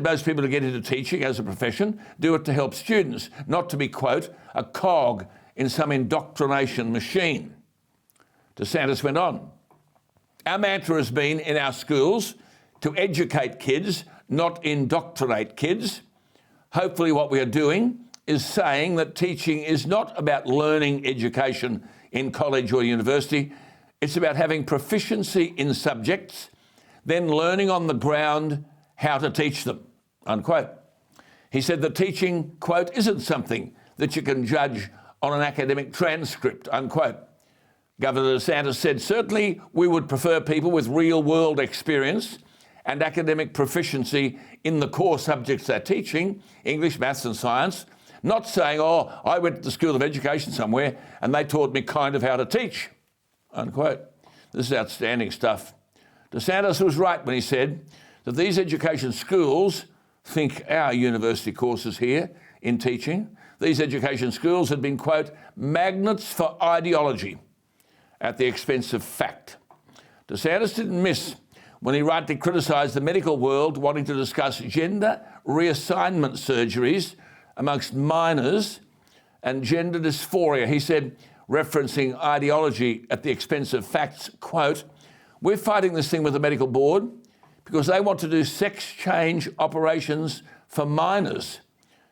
most people to get into teaching as a profession do it to help students, not to be, quote, a cog in some indoctrination machine. DeSantis went on. Our mantra has been in our schools to educate kids, not indoctrinate kids. Hopefully what we are doing is saying that teaching is not about learning education in college or university. It's about having proficiency in subjects, then learning on the ground how to teach them, unquote. He said that teaching, quote, isn't something that you can judge on an academic transcript, unquote. Governor DeSantis said, certainly we would prefer people with real-world experience and academic proficiency in the core subjects they're teaching, English, maths and science, not saying, oh, I went to the School of Education somewhere and they taught me kind of how to teach, unquote. This is outstanding stuff. DeSantis was right when he said that these education schools think our university courses here in teaching, these education schools had been, quote, magnets for ideology at the expense of fact. DeSantis didn't miss when he rightly criticised the medical world wanting to discuss gender reassignment surgeries amongst minors and gender dysphoria. He said, referencing ideology at the expense of facts, quote, we're fighting this thing with the medical board because they want to do sex change operations for minors.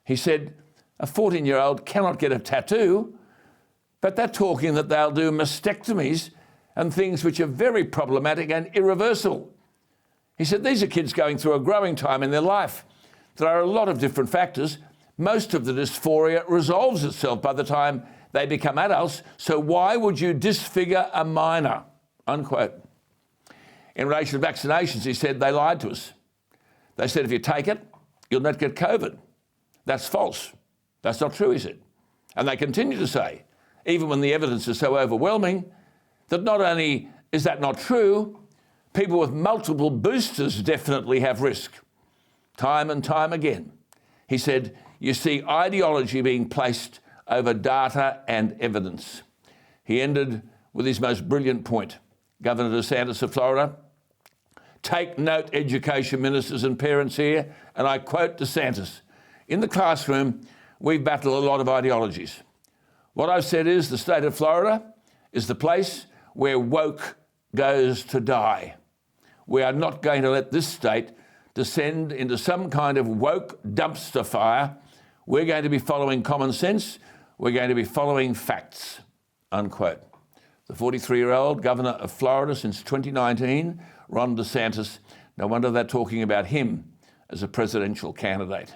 He said, a 14-year-old cannot get a tattoo, but they're talking that they'll do mastectomies and things which are very problematic and irreversible. He said, these are kids going through a growing time in their life. There are a lot of different factors. Most of the dysphoria resolves itself by the time they become adults, so why would you disfigure a minor, unquote. In relation to vaccinations, he said they lied to us. They said if you take it, you'll not get COVID. That's false. That's not true, he said. And they continue to say, even when the evidence is so overwhelming, that not only is that not true, people with multiple boosters definitely have risk. Time and time again. He said, you see ideology being placed over data and evidence. He ended with his most brilliant point. Governor DeSantis of Florida, take note, education ministers and parents here, and I quote DeSantis, in the classroom, we battle a lot of ideologies. What I've said is the state of Florida is the place where woke goes to die. We are not going to let this state descend into some kind of woke dumpster fire. We're going to be following common sense. We're going to be following facts, unquote. The 43-year-old governor of Florida since 2019, Ron DeSantis, no wonder they're talking about him as a presidential candidate.